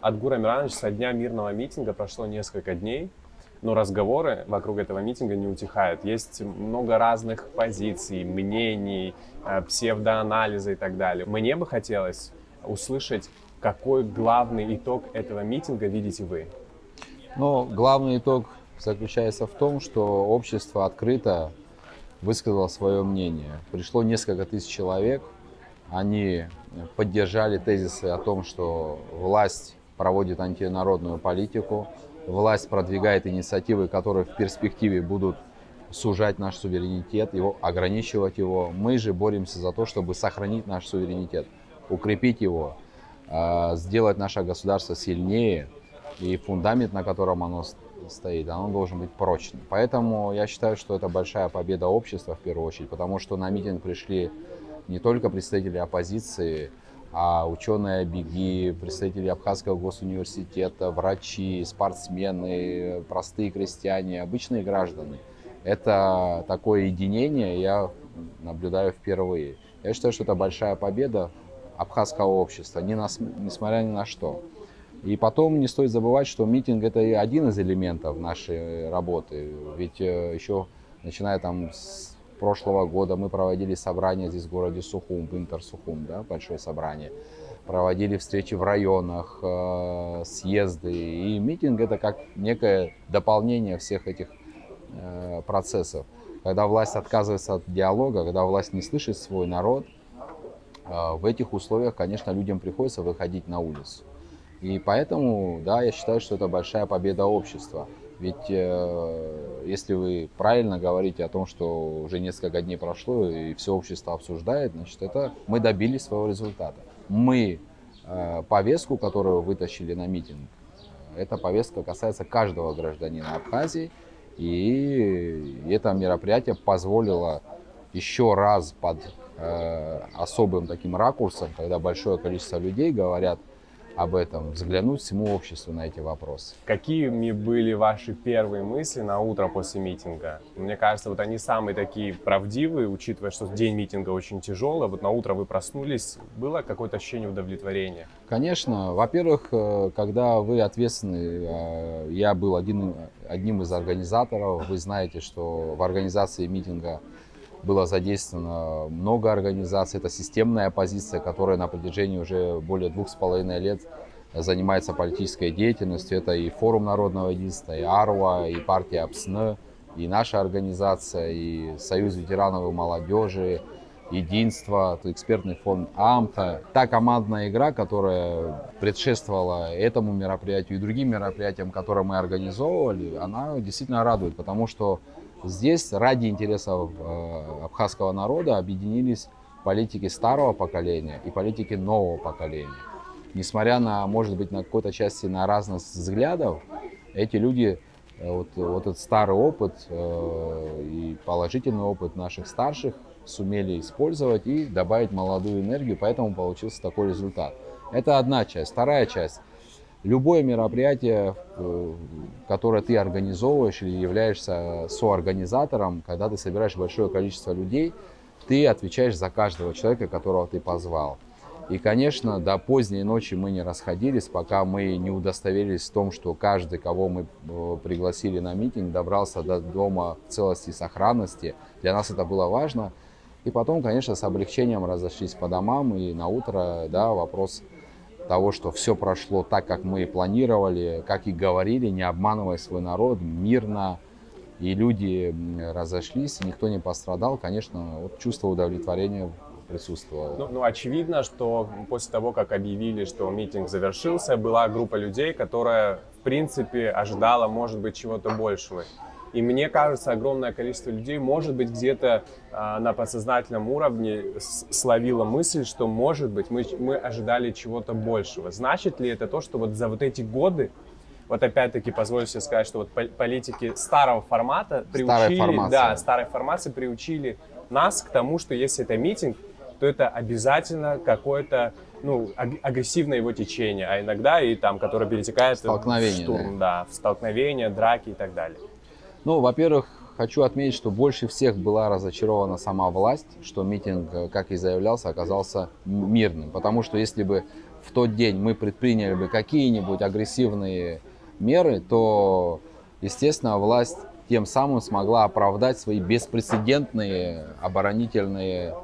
Адгур Амиранович, со дня мирного митинга прошло несколько дней, но разговоры вокруг этого митинга не утихают. Есть много разных позиций, мнений, псевдоанализа и так далее. Мне бы хотелось услышать, какой главный итог этого митинга видите вы? Но главный итог заключается в том, что общество открыто высказало свое мнение. Пришло несколько тысяч человек, они поддержали тезисы о том, что власть проводит антинародную политику, власть продвигает инициативы, которые в перспективе будут сужать наш суверенитет, ограничивать его. Мы же боремся за то, чтобы сохранить наш суверенитет, укрепить его, сделать наше государство сильнее, и фундамент, на котором оно стоит, оно должен быть прочным. Поэтому я считаю, что это большая победа общества в первую очередь, потому что на митинг пришли не только представители оппозиции, а ученые БИГИ, представители Абхазского госуниверситета, врачи, спортсмены, простые крестьяне, обычные граждане. Это такое единение я наблюдаю впервые. Я считаю, что это большая победа абхазского общества, несмотря ни на что. И потом не стоит забывать, что митинг — это и один из элементов нашей работы. Ведь еще начиная там с прошлого года мы проводили собрания здесь в городе Сухум, Интерсухум, да, большое собрание. Проводили встречи в районах, съезды. И митинг — это как некое дополнение всех этих процессов. Когда власть отказывается от диалога, когда власть не слышит свой народ, в этих условиях, конечно, людям приходится выходить на улицу. И поэтому, да, я считаю, что это большая победа общества. Ведь если вы правильно говорите о том, что уже несколько дней прошло и все общество обсуждает, значит, это мы добились своего результата. Мы повестку, которую вытащили на митинг, эта повестка касается каждого гражданина Абхазии. И это мероприятие позволило еще раз под особым таким ракурсом, когда большое количество людей говорят об этом, взглянуть всему обществу на эти вопросы. Какими были ваши первые мысли на утро после митинга? Мне кажется, вот они самые такие правдивые, учитывая, что день митинга очень тяжелый. Вот на утро вы проснулись, было какое-то ощущение удовлетворения? Конечно. Во-первых, когда вы ответственны, я был одним из организаторов. Вы знаете, что в организации митинга было задействовано много организаций. Это системная оппозиция, которая на протяжении уже более 2,5 лет занимается политической деятельностью. Это и Форум народного единства, и АРВА, и партия АПСН, и наша организация, и Союз ветеранов и молодежи, Единство, экспертный фонд АМТА. Та командная игра, которая предшествовала этому мероприятию и другим мероприятиям, которые мы организовывали, она действительно радует, потому что здесь ради интересов абхазского народа объединились политики старого поколения и политики нового поколения. Несмотря на, может быть, на какой-то части на разность взглядов, эти люди вот этот старый опыт и положительный опыт наших старших сумели использовать и добавить молодую энергию, поэтому получился такой результат. Это одна часть. Вторая часть. Любое мероприятие, которое ты организовываешь или являешься соорганизатором, когда ты собираешь большое количество людей, ты отвечаешь за каждого человека, которого ты позвал. И, конечно, до поздней ночи мы не расходились, пока мы не удостоверились в том, что каждый, кого мы пригласили на митинг, добрался до дома в целости и сохранности. Для нас это было важно. И потом, конечно, с облегчением разошлись по домам. И на утро, да, вопрос того, что все прошло так, как мы и планировали, как и говорили, не обманывая свой народ, мирно. И люди разошлись, и никто не пострадал. Конечно, вот чувство удовлетворения присутствовало. Ну, очевидно, что после того, как объявили, что митинг завершился, была группа людей, которая, в принципе, ожидала, может быть, чего-то большего. И мне кажется, огромное количество людей, может быть, где-то на подсознательном уровне словило мысль, что, может быть, мы ожидали чего-то большего. Значит ли это то, что вот за вот эти годы, вот опять-таки позволю себе сказать, что вот политики старого формата старой формации приучили нас к тому, что если это митинг, то это обязательно какое-то, ну, агрессивное его течение, а иногда и там, которое перетекает в штурм, да, в столкновения, драки и так далее. Ну, во-первых, хочу отметить, что больше всех была разочарована сама власть, что митинг, как и заявлялся, оказался мирным. Потому что если бы в тот день мы предприняли бы какие-нибудь агрессивные меры, то, естественно, власть тем самым смогла оправдать свои беспрецедентные оборонительные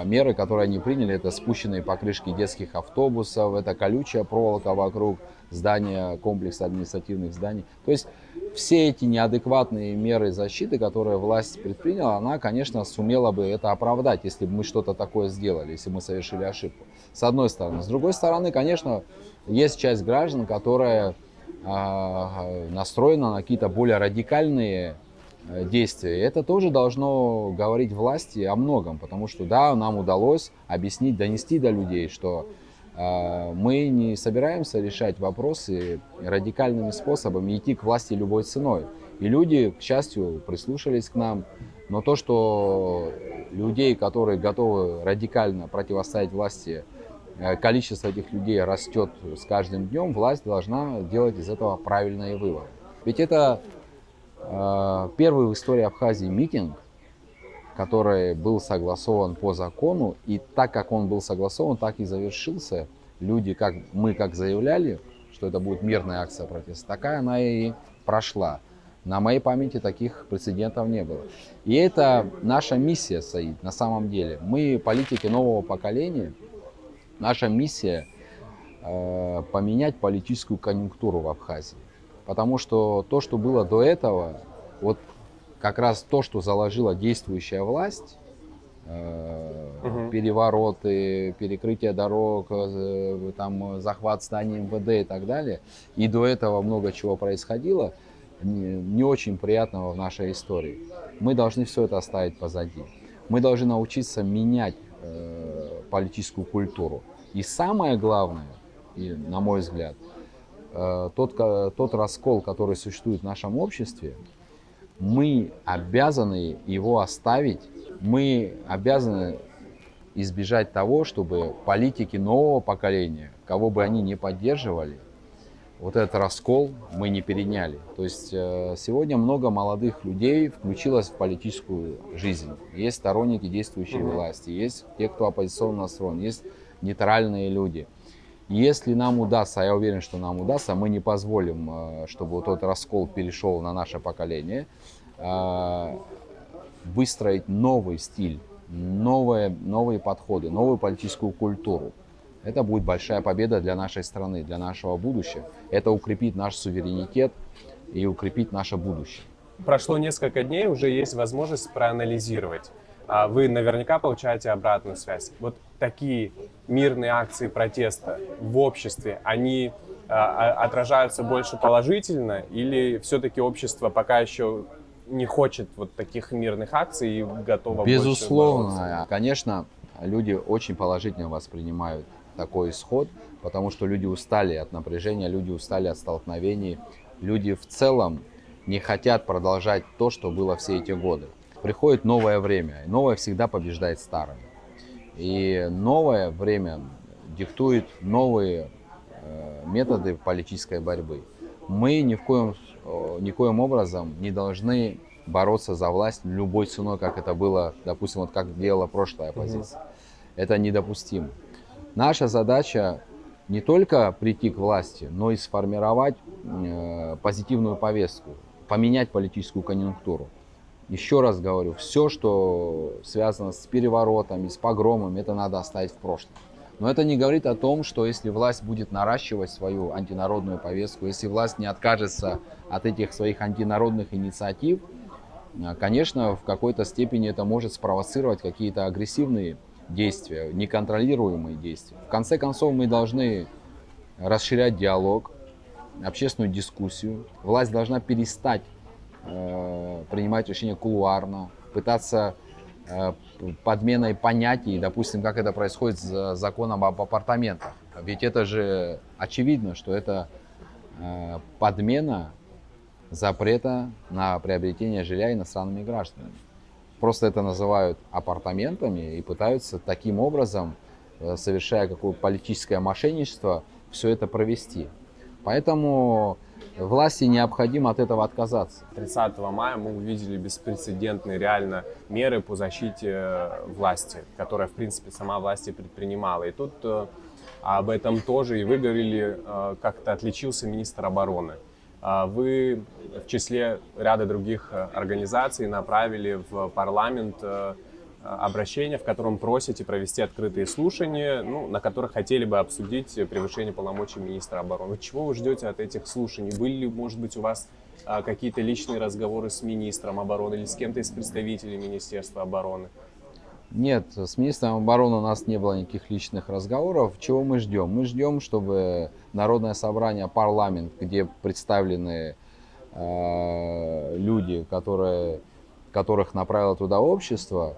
меры, которые они приняли. Это спущенные покрышки детских автобусов, это колючая проволока вокруг здания, комплекса административных зданий. То есть все эти неадекватные меры защиты, которые власть предприняла, она, конечно, сумела бы это оправдать, если бы мы что-то такое сделали, если бы мы совершили ошибку. С одной стороны. С другой стороны, конечно, есть часть граждан, которая настроена на какие-то более радикальные действия. И это тоже должно говорить власти о многом, потому что, да, нам удалось объяснить, донести до людей, что мы не собираемся решать вопросы радикальными способами, идти к власти любой ценой. И люди, к счастью, прислушались к нам. Но то, что людей, которые готовы радикально противостоять власти, количество этих людей растет с каждым днем, власть должна делать из этого правильные выводы. Ведь это первый в истории Абхазии митинг, который был согласован по закону, и так как он был согласован, так и завершился. Люди, как заявляли, что это будет мирная акция протеста, такая она и прошла. На моей памяти таких прецедентов не было. И это наша миссия, Саид, на самом деле. Мы, политики нового поколения, наша миссия поменять политическую конъюнктуру в Абхазии. Потому что то, что было до этого, вот как раз то, что заложила действующая власть, перевороты, перекрытие дорог, там, захват зданий МВД и так далее, и до этого много чего происходило, не очень приятного в нашей истории. Мы должны все это оставить позади. Мы должны научиться менять политическую культуру. И самое главное, и, на мой взгляд, тот раскол, который существует в нашем обществе, мы обязаны его оставить, мы обязаны избежать того, чтобы политики нового поколения, кого бы они ни поддерживали, вот этот раскол мы не переняли. То есть сегодня много молодых людей включилось в политическую жизнь. Есть сторонники действующей власти, есть те, кто оппозиционно настроен, есть нейтральные люди. Если нам удастся, а я уверен, что нам удастся, мы не позволим, чтобы вот этот раскол перешел на наше поколение, выстроить новый стиль, новые подходы, новую политическую культуру. Это будет большая победа для нашей страны, для нашего будущего. Это укрепит наш суверенитет и укрепит наше будущее. Прошло несколько дней, уже есть возможность проанализировать. Вы наверняка получаете обратную связь. Вот такие мирные акции протеста в обществе, они отражаются больше положительно, или все-таки общество пока еще не хочет вот таких мирных акций и готово Безусловно, больше бороться? конечно, люди очень положительно воспринимают такой исход, потому что люди устали от напряжения, люди устали от столкновений, люди в целом не хотят продолжать то, что было все эти годы. Приходит новое время, и новое всегда побеждает старое. И новое время диктует новые методы политической борьбы. Мы никоим образом не должны бороться за власть любой ценой, как это было, допустим, вот как делала прошлая оппозиция. Это недопустимо. Наша задача не только прийти к власти, но и сформировать позитивную повестку, поменять политическую конъюнктуру. Еще раз говорю, все, что связано с переворотами, с погромами, это надо оставить в прошлом. Но это не говорит о том, что если власть будет наращивать свою антинародную повестку, если власть не откажется от этих своих антинародных инициатив, конечно, в какой-то степени это может спровоцировать какие-то агрессивные действия, неконтролируемые действия. В конце концов, мы должны расширять диалог, общественную дискуссию. Власть должна перестать принимать решения кулуарно, пытаться подменой понятий, допустим, как это происходит с законом об апартаментах. Ведь это же очевидно, что это подмена запрета на приобретение жилья иностранными гражданами. Просто это называют апартаментами и пытаются таким образом, совершая какое-то политическое мошенничество, все это провести. Поэтому власти необходимо от этого отказаться. 30 мая мы увидели беспрецедентные реально меры по защите власти, которые, в принципе, сама власть и предпринимала. И тут об этом тоже, и вы говорили, как-то отличился министр обороны. Вы в числе ряда других организаций направили в парламент обращение, в котором просите провести открытые слушания, ну, на которых хотели бы обсудить превышение полномочий министра обороны. Чего вы ждете от этих слушаний? Были ли, может быть, у вас какие-то личные разговоры с министром обороны или с кем-то из представителей Министерства обороны? Нет, с министром обороны у нас не было никаких личных разговоров. Чего мы ждем? Мы ждем, чтобы Народное собрание, парламент, где представлены люди, которых направило туда общество,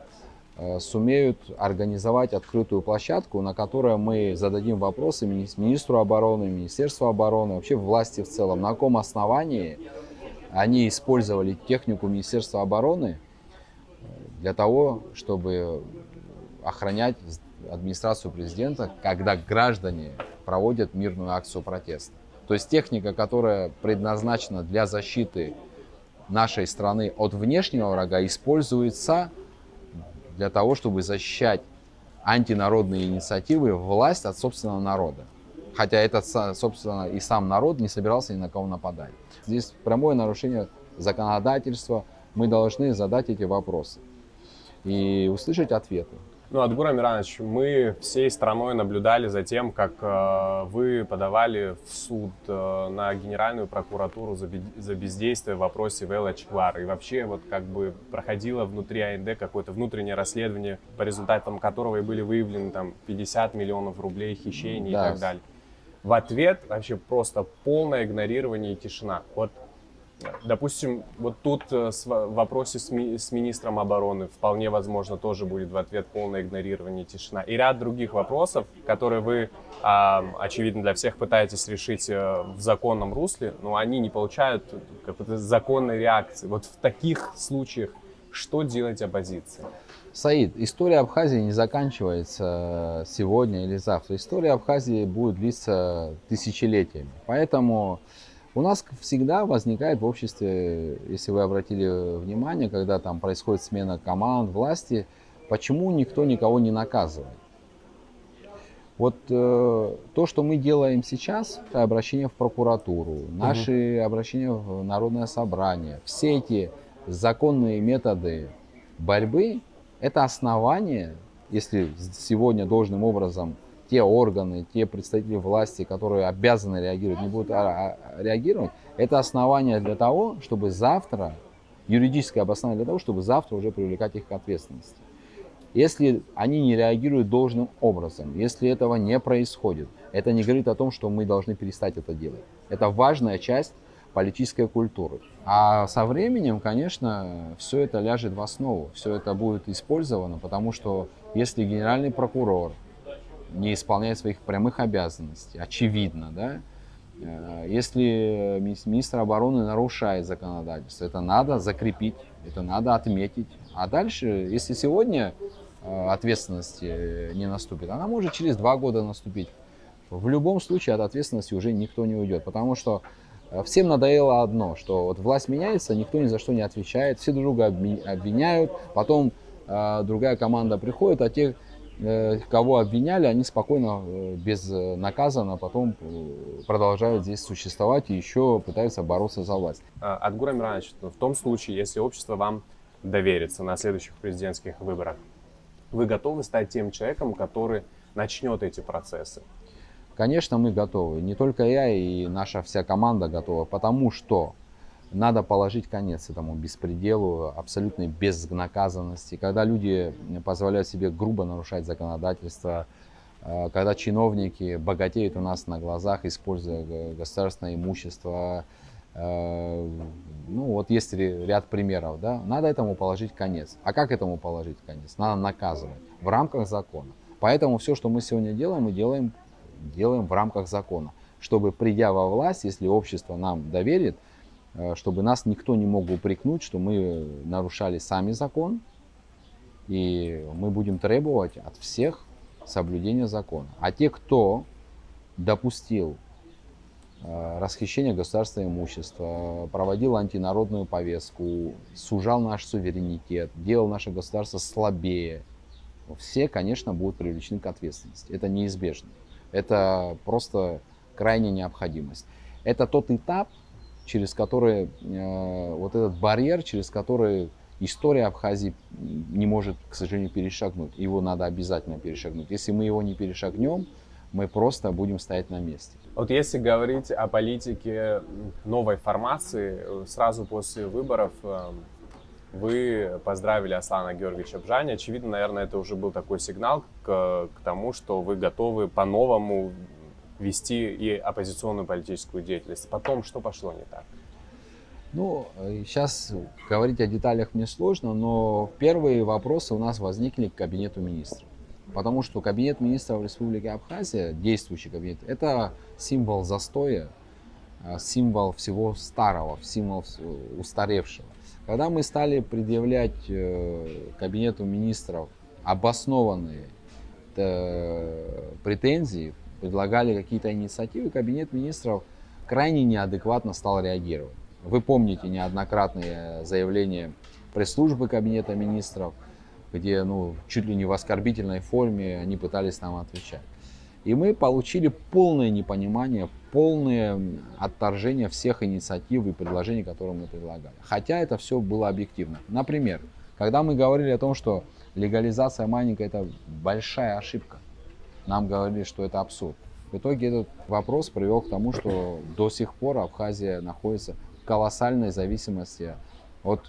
сумеют организовать открытую площадку, на которой мы зададим вопросы министру обороны, Министерству обороны, вообще власти в целом, на каком основании они использовали технику Министерства обороны для того, чтобы охранять администрацию президента, когда граждане проводят мирную акцию протеста. То есть техника, которая предназначена для защиты нашей страны от внешнего врага, используется для того, чтобы защищать антинародные инициативы власть от собственного народа. Хотя этот, собственно, и сам народ не собирался ни на кого нападать. Здесь прямое нарушение законодательства. Мы должны задать эти вопросы и услышать ответы. Ну, Адгур Амиранович, мы всей страной наблюдали за тем, как вы подавали в суд на Генеральную прокуратуру за бездействие в вопросе Вела Чквар. И вообще вот как бы проходило внутри АНД какое-то внутреннее расследование, по результатам которого и были выявлены там 50 миллионов рублей хищений и так далее. В ответ вообще просто полное игнорирование и тишина. Вот, допустим, вот тут в вопросе с министром обороны вполне возможно тоже будет в ответ полное игнорирование и тишина. И ряд других вопросов, которые вы, очевидно, для всех пытаетесь решить в законном русле, но они не получают какой-то законной реакции. Вот в таких случаях что делать оппозиции? Саид, история Абхазии не заканчивается сегодня или завтра. История Абхазии будет длиться тысячелетиями. Поэтому у нас всегда возникает в обществе, если вы обратили внимание, когда там происходит смена команд, власти, почему никто никого не наказывает. Вот то, что мы делаем сейчас, это обращение в прокуратуру, наши обращения в Народное собрание, все эти законные методы борьбы, это основание, если сегодня должным образом те органы, те представители власти, которые обязаны реагировать, не будут реагировать, это основание для того, чтобы завтра, юридическое обоснование для того, чтобы завтра уже привлекать их к ответственности. Если они не реагируют должным образом, если этого не происходит, это не говорит о том, что мы должны перестать это делать. Это важная часть политической культуры. А со временем, конечно, все это ляжет в основу, все это будет использовано, потому что если генеральный прокурор не исполняет своих прямых обязанностей, очевидно, да, если министр обороны нарушает законодательство, это надо закрепить, это надо отметить. А дальше, если сегодня ответственности не наступит, она может через 2 года наступить. В любом случае от ответственности уже никто не уйдет, потому что всем надоело одно, что вот власть меняется, никто ни за что не отвечает, все друг друга обвиняют, потом другая команда приходит, а те, кого обвиняли, они спокойно, безнаказанно потом продолжают здесь существовать и еще пытаются бороться за власть. Адгур Амиранович, в том случае, если общество вам доверится на следующих президентских выборах, вы готовы стать тем человеком, который начнет эти процессы? Конечно, мы готовы. Не только я и наша вся команда готова, потому что надо положить конец этому беспределу, абсолютной безнаказанности, когда люди позволяют себе грубо нарушать законодательство, когда чиновники богатеют у нас на глазах, используя государственное имущество. Ну вот есть ряд примеров, да? Надо этому положить конец. А как этому положить конец? Надо наказывать в рамках закона. Поэтому все, что мы сегодня делаем, мы делаем в рамках закона, чтобы, придя во власть, если общество нам доверит, чтобы нас никто не мог упрекнуть, что мы нарушали сами закон, и мы будем требовать от всех соблюдения закона. А те, кто допустил расхищение государственного имущества, проводил антинародную повестку, сужал наш суверенитет, делал наше государство слабее, все, конечно, будут привлечены к ответственности. Это неизбежно. Это просто крайняя необходимость. Это тот этап, через который, вот этот барьер, через который история Абхазии не может, к сожалению, перешагнуть. Его надо обязательно перешагнуть. Если мы его не перешагнем, мы просто будем стоять на месте. Вот если говорить о политике новой формации, сразу после выборов вы поздравили Аслана Георгиевича Бжани. Очевидно, наверное, это уже был такой сигнал к тому, что вы готовы по-новому вести и оппозиционную политическую деятельность. Потом что пошло не так? Ну, сейчас говорить о деталях мне сложно, но первые вопросы у нас возникли к кабинету министров. Потому что кабинет министров Республики Абхазия, действующий кабинет, это символ застоя, символ всего старого, символ устаревшего. Когда мы стали предъявлять кабинету министров обоснованные претензии, предлагали какие-то инициативы, кабинет министров крайне неадекватно стал реагировать. Вы помните неоднократные заявления пресс-службы кабинета министров, где чуть ли не в оскорбительной форме они пытались нам отвечать. И мы получили полное непонимание, полное отторжение всех инициатив и предложений, которые мы предлагали. Хотя это все было объективно. Например, когда мы говорили о том, что легализация майнинга — это большая ошибка, нам говорили, что это абсурд. В итоге этот вопрос привел к тому, что до сих пор Абхазия находится в колоссальной зависимости от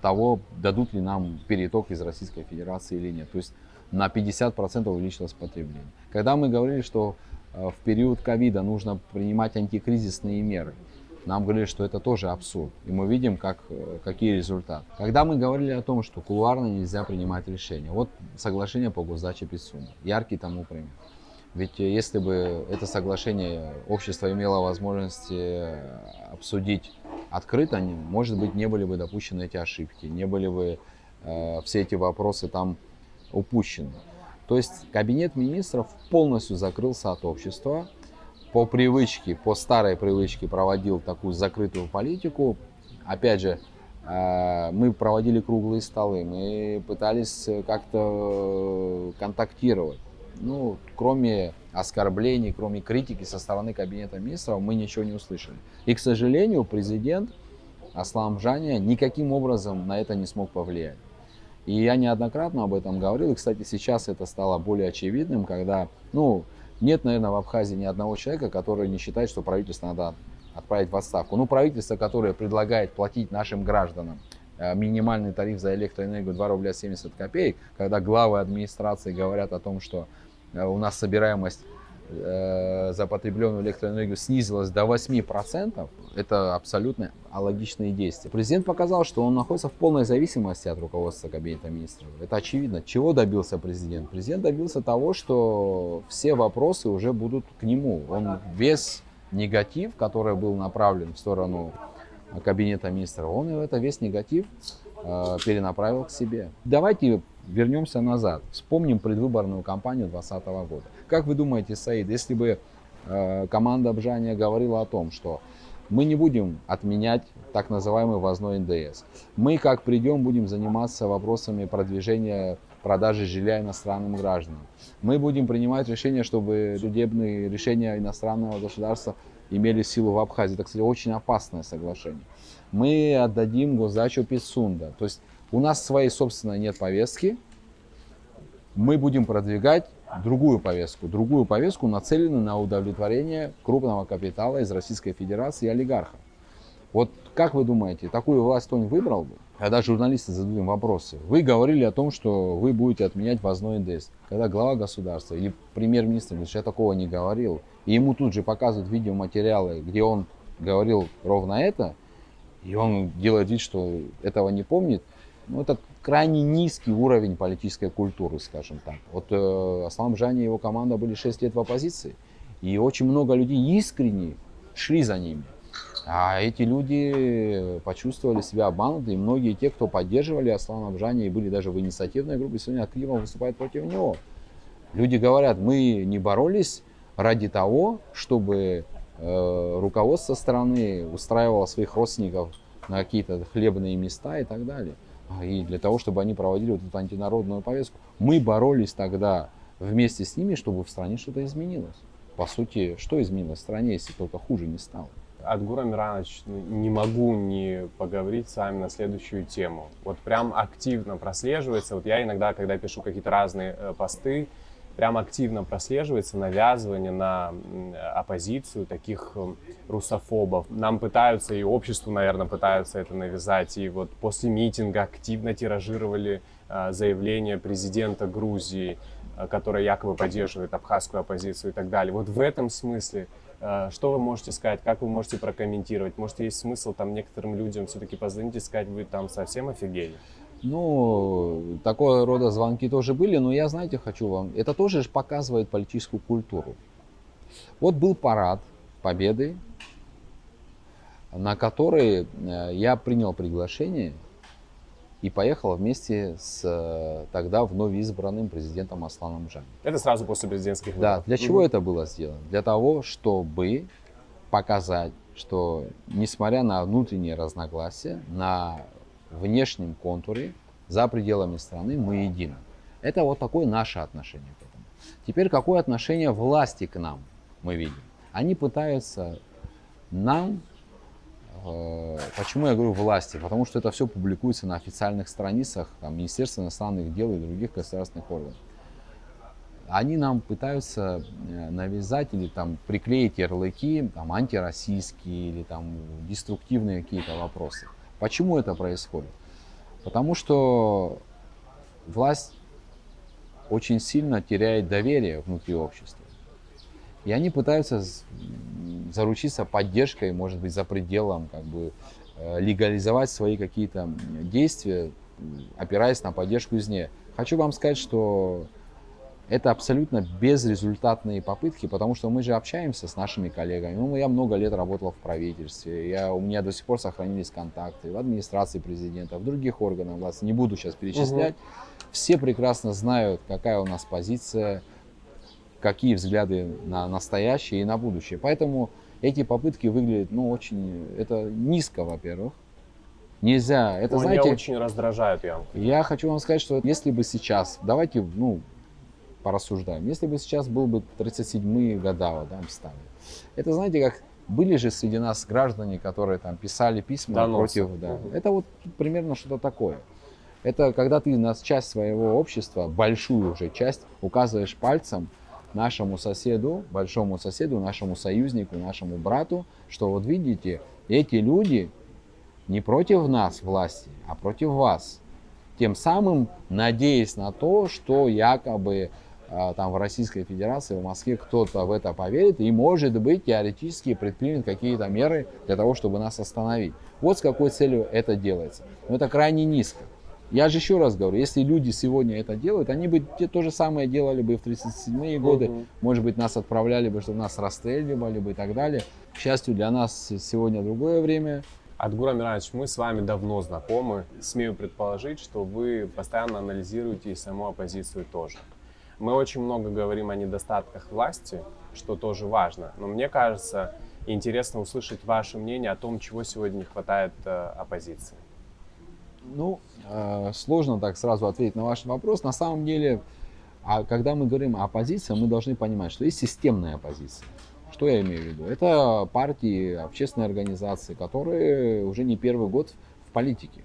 того, дадут ли нам переток из Российской Федерации или нет. То есть на 50% увеличилось потребление. Когда мы говорили, что в период ковида нужно принимать антикризисные меры, нам говорили, что это тоже абсурд. И мы видим, какие результаты. Когда мы говорили о том, что кулуарно нельзя принимать решения, вот соглашение по госдаче Пицунда, яркий тому пример. Ведь если бы это соглашение общество имело возможность обсудить открыто, может быть, не были бы допущены эти ошибки, не были бы все эти вопросы там упущены. То есть кабинет министров полностью закрылся от общества, по привычке, по старой привычке проводил такую закрытую политику. Опять же, мы проводили круглые столы, мы пытались как-то контактировать. Кроме оскорблений, кроме критики со стороны кабинета министров, мы ничего не услышали. И, к сожалению, президент Аслан Бжани никаким образом на это не смог повлиять. И я неоднократно об этом говорил. И, кстати, сейчас это стало более очевидным, когда, нет, наверное, в Абхазии ни одного человека, который не считает, что правительство надо отправить в отставку. Правительство, которое предлагает платить нашим гражданам минимальный тариф за электроэнергию 2 рубля 70 копеек, когда главы администрации говорят о том, что у нас собираемость за потребленную электроэнергию снизилась до 8%, это абсолютно алогичные действия. Президент показал, что он находится в полной зависимости от руководства кабинета министров. Это очевидно. Чего добился президент? Президент добился того, что все вопросы уже будут к нему. Он весь негатив, который был направлен в сторону кабинета министров, он весь негатив перенаправил к себе. Давайте вернемся назад, вспомним предвыборную кампанию 2020 года. Как вы думаете, Саид, если бы команда Бжани говорила о том, что мы не будем отменять так называемый ввозной НДС, мы как придем будем заниматься вопросами продвижения продажи жилья иностранным гражданам, мы будем принимать решения, чтобы судебные решения иностранного государства имели силу в Абхазии. Это, кстати, очень опасное соглашение. Мы отдадим госдачу Пицунда. То есть у нас своей собственной нет повестки. Мы будем продвигать другую повестку, нацеленную на удовлетворение крупного капитала из Российской Федерации и олигархов. Вот как вы думаете, такую власть кто-нибудь выбрал бы? Когда журналисты задают им вопросы, вы говорили о том, что вы будете отменять ввозной НДС. Когда глава государства или премьер-министр говорит, что я такого не говорил, и ему тут же показывают видеоматериалы, где он говорил ровно это, и он делает вид, что этого не помнит, это крайне низкий уровень политической культуры, скажем так. Вот Аслан Бжани и его команда были 6 лет в оппозиции, и очень много людей искренне шли за ними. А эти люди почувствовали себя обмануты, и многие те, кто поддерживали Аслана Бжани и были даже в инициативной группе, сегодня активно выступают против него. Люди говорят, мы не боролись ради того, чтобы руководство страны устраивало своих родственников на какие-то хлебные места и так далее. И для того, чтобы они проводили вот эту антинародную повестку. Мы боролись тогда вместе с ними, чтобы в стране что-то изменилось. По сути, что изменилось в стране, если только хуже не стало? Адгур Амиранович, не могу не поговорить с вами на следующую тему. Вот прям активно прослеживается, вот я иногда, когда пишу какие-то разные посты, прям активно прослеживается навязывание на оппозицию таких русофобов. Нам пытаются, и обществу, наверное, пытаются это навязать. И вот после митинга активно тиражировали заявление президента Грузии, который якобы поддерживает абхазскую оппозицию и так далее. Вот в этом смысле, что вы можете сказать, как вы можете прокомментировать? Может, есть смысл там некоторым людям все-таки позвонить и сказать, вы там совсем офигели? Ну, такого рода звонки тоже были, но я, знаете, хочу вам... Это тоже показывает политическую культуру. Вот был парад Победы, на который я принял приглашение и поехал вместе с тогда вновь избранным президентом Асланом Джами. Это сразу после президентских выборов? Да, для чего это было сделано? Для того, чтобы показать, что несмотря на внутренние разногласия, на внешнем контуре, за пределами страны мы едины. Это вот такое наше отношение к этому. Теперь какое отношение власти к нам мы видим? Они пытаются нам, почему я говорю власти? Потому что это все публикуется на официальных страницах там, Министерства иностранных дел и других государственных органов. Они нам пытаются навязать или там приклеить ярлыки там, антироссийские или там деструктивные какие-то вопросы. Почему это происходит? Потому что власть очень сильно теряет доверие внутри общества. И они пытаются заручиться поддержкой, может быть, за пределом, как бы, легализовать свои какие-то действия, опираясь на поддержку извне. Хочу вам сказать, что это абсолютно безрезультатные попытки, потому что мы же общаемся с нашими коллегами. Ну, я много лет работал в правительстве, у меня до сих пор сохранились контакты в администрации президента, в других органах власти. Не буду сейчас перечислять. Все прекрасно знают, какая у нас позиция, какие взгляды на настоящее и на будущее. Поэтому эти попытки выглядят, ну, очень, это низко, во-первых. Нельзя, это, Ну, знаете... Меня очень раздражают, Ян. Я хочу вам сказать, что если бы сейчас, давайте, ну, порассуждаем. Если бы сейчас был бы 37-е года, вот, там, стали. Это, знаете, как были же среди нас граждане, которые там писали письма против... Да. Это вот примерно что-то такое. Это когда ты на часть своего общества, большую уже часть, указываешь пальцем нашему соседу, большому соседу, нашему союзнику, нашему брату, что вот видите, эти люди не против нас, власти, а против вас. Тем самым надеясь на то, что якобы там в Российской Федерации, в Москве кто-то в это поверит и, может быть, теоретически предпримет какие-то меры для того, чтобы нас остановить. Вот с какой целью это делается. Но это крайне низко. Я же еще раз говорю, если люди сегодня это делают, они бы то же самое делали бы и в 37-е годы. Может быть, нас отправляли бы, чтобы нас расстреливали бы и так далее. К счастью, для нас сегодня другое время. Адгур Амиранович, мы с вами давно знакомы. Смею предположить, что вы постоянно анализируете и саму оппозицию тоже. Мы очень много говорим о недостатках власти, что тоже важно. Но мне кажется, интересно услышать ваше мнение о том, чего сегодня не хватает оппозиции. Ну, сложно так сразу ответить на ваш вопрос. На самом деле, когда мы говорим о оппозиции, мы должны понимать, что есть системная оппозиция. Что я имею в виду? Это партии, общественные организации, которые уже не первый год в политике.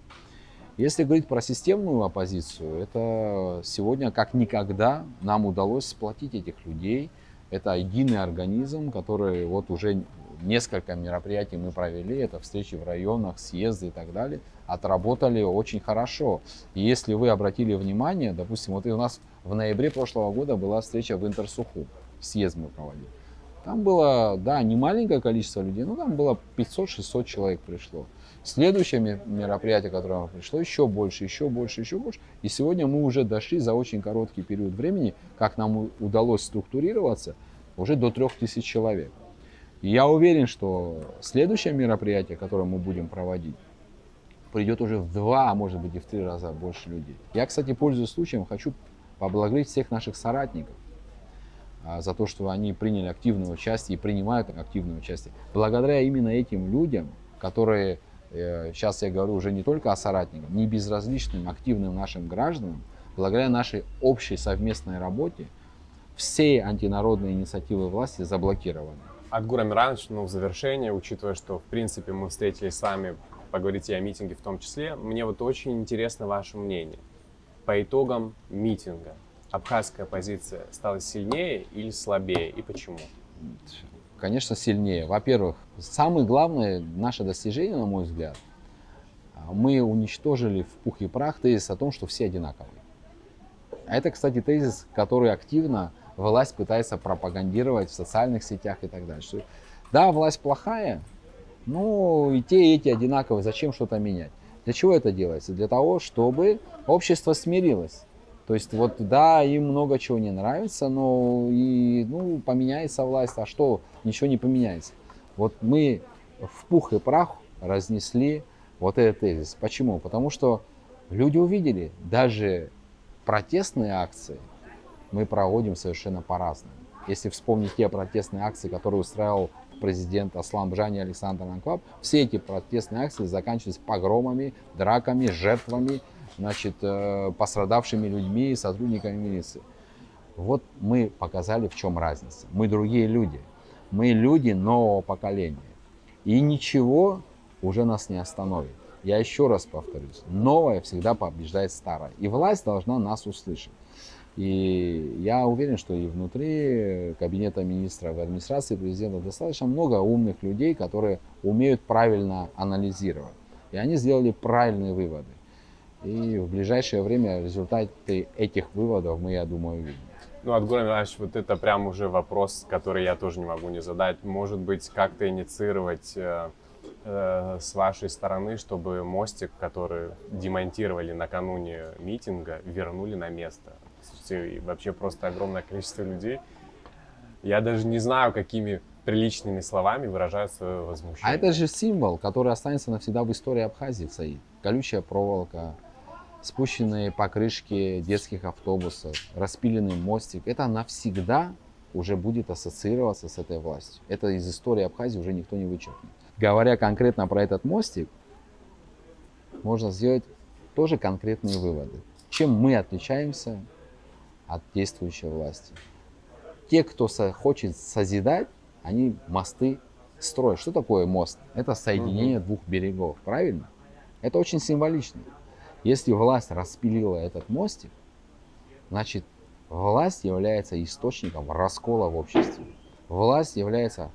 Если говорить про системную оппозицию, это сегодня как никогда нам удалось сплотить этих людей. Это единый организм, который вот уже несколько мероприятий мы провели, это встречи в районах, съезды и так далее, отработали очень хорошо. И если вы обратили внимание, допустим, вот у нас в ноябре прошлого года была встреча в Интерсуху, съезд мы проводили. Там было, да, не маленькое количество людей, но там было 500-600 человек пришло. Следующее мероприятие, которое пришло, еще больше, еще больше, еще больше. И сегодня мы уже дошли за очень короткий период времени, как нам удалось структурироваться, уже до 3000 человек. И я уверен, что следующее мероприятие, которое мы будем проводить, придет уже в 2, а может быть и в 3 раза больше людей. Я, кстати, пользуясь случаем, хочу поблагодарить всех наших соратников за то, что они приняли активное участие и принимают активное участие. Благодаря именно этим людям, которые, сейчас я говорю уже не только о соратниках, не безразличным, активным нашим гражданам, благодаря нашей общей совместной работе, все антинародные инициативы власти заблокированы. Адгур Амирович, в завершение, учитывая, что, в принципе, мы встретились с вами поговорить и о митинге в том числе, мне вот очень интересно ваше мнение. По итогам митинга абхазская оппозиция стала сильнее или слабее, и почему? Конечно, сильнее. Во-первых, самое главное наше достижение, на мой взгляд, мы уничтожили в пух и прах тезис о том, что все одинаковые. А это, кстати, тезис, который активно власть пытается пропагандировать в социальных сетях и так далее. Что, да, власть плохая, но и те, и эти одинаковые, зачем что-то менять? Для чего это делается? Для того, чтобы общество смирилось. То есть вот да, им много чего не нравится, но и, поменяется власть, а что, ничего не поменяется. Вот мы в пух и прах разнесли вот этот тезис. Почему? Потому что люди увидели, даже протестные акции мы проводим совершенно по-разному. Если вспомнить те протестные акции, которые устраивал президент Аслан Бжани и Александр Анклав, все эти протестные акции заканчивались погромами, драками, жертвами, пострадавшими людьми и сотрудниками милиции. Вот мы показали, в чем разница. Мы другие люди. Мы люди нового поколения. И ничего уже нас не остановит. Я еще раз повторюсь. Новое всегда побеждает старое. И власть должна нас услышать. И я уверен, что и внутри кабинета министров и администрации президента достаточно много умных людей, которые умеют правильно анализировать. И они сделали правильные выводы. И в ближайшее время результаты этих выводов мы, я думаю, увидим. Адгур Амирович, вот это прям уже вопрос, который я тоже не могу не задать. Может быть, как-то инициировать с вашей стороны, чтобы мостик, который демонтировали накануне митинга, вернули на место? Слушайте, и вообще просто огромное количество людей. Я даже не знаю, какими приличными словами выражают свое возмущение. А это же символ, который останется навсегда в истории Абхазии, Саид. Колючая проволока, спущенные покрышки детских автобусов, распиленный мостик. Это навсегда уже будет ассоциироваться с этой властью. Это из истории Абхазии уже никто не вычеркнет. Говоря конкретно про этот мостик, можно сделать тоже конкретные выводы. Чем мы отличаемся от действующей власти? Те, кто хочет созидать, они мосты строят. Что такое мост? Это соединение двух берегов, правильно? Это очень символично. Если власть распилила этот мостик, значит, власть является источником раскола в обществе. Власть является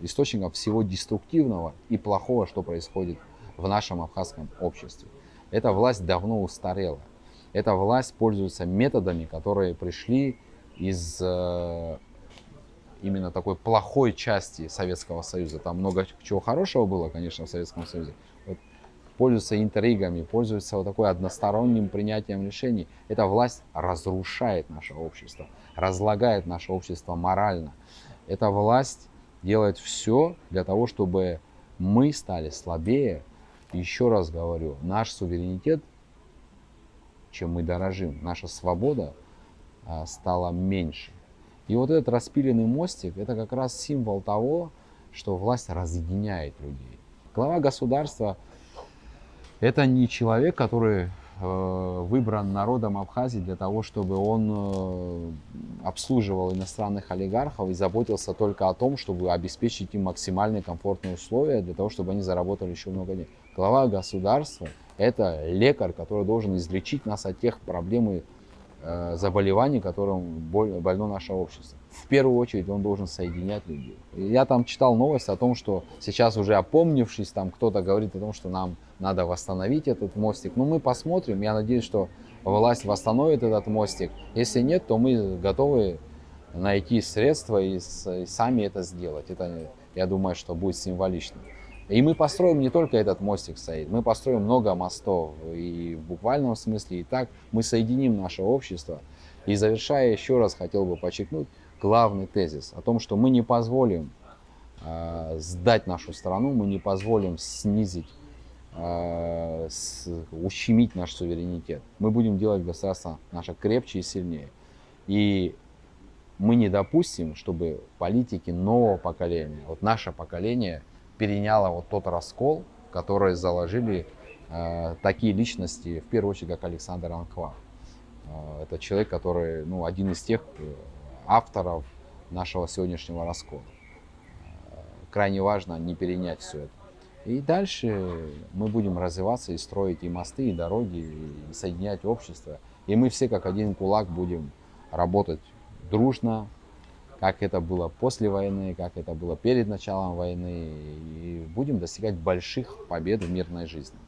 источником всего деструктивного и плохого, что происходит в нашем абхазском обществе. Эта власть давно устарела. Эта власть пользуется методами, которые пришли из именно такой плохой части Советского Союза. Там много чего хорошего было, конечно, в Советском Союзе. Вот, пользуется интригами, пользуется вот такой односторонним принятием решений. Эта власть разрушает наше общество, разлагает наше общество морально. Эта власть делает все для того, чтобы мы стали слабее. Еще раз говорю, наш суверенитет, чем мы дорожим, наша свобода стала меньше. И вот этот распиленный мостик, это как раз символ того, что власть разъединяет людей. Глава государства — это не человек, который выбран народом Абхазии для того, чтобы он обслуживал иностранных олигархов и заботился только о том, чтобы обеспечить им максимальные комфортные условия для того, чтобы они заработали еще много денег. Глава государства — это лекарь, который должен излечить нас от тех проблем и заболеваний, которым больно наше общество. В первую очередь он должен соединять людей. Я там читал новость о том, что сейчас уже опомнившись, там кто-то говорит о том, что нам надо восстановить этот мостик. Но мы посмотрим. Я надеюсь, что власть восстановит этот мостик. Если нет, то мы готовы найти средства и сами это сделать. Это, я думаю, что будет символично. И мы построим не только этот мостик, Саид, мы построим много мостов, и в буквальном смысле, и так мы соединим наше общество. И завершая, еще раз хотел бы подчеркнуть главный тезис о том, что мы не позволим сдать нашу страну, мы не позволим снизить, ущемить наш суверенитет. Мы будем делать государство наше крепче и сильнее. И мы не допустим, чтобы политики нового поколения, вот наше поколение, переняло вот тот раскол, который заложили такие личности, в первую очередь, как Александр Анклав. Это человек, который, один из тех авторов нашего сегодняшнего раскола. Крайне важно не перенять все это. И дальше мы будем развиваться и строить и мосты, и дороги, и соединять общество. И мы все как один кулак будем работать дружно, как это было после войны, как это было перед началом войны. И будем достигать больших побед в мирной жизни.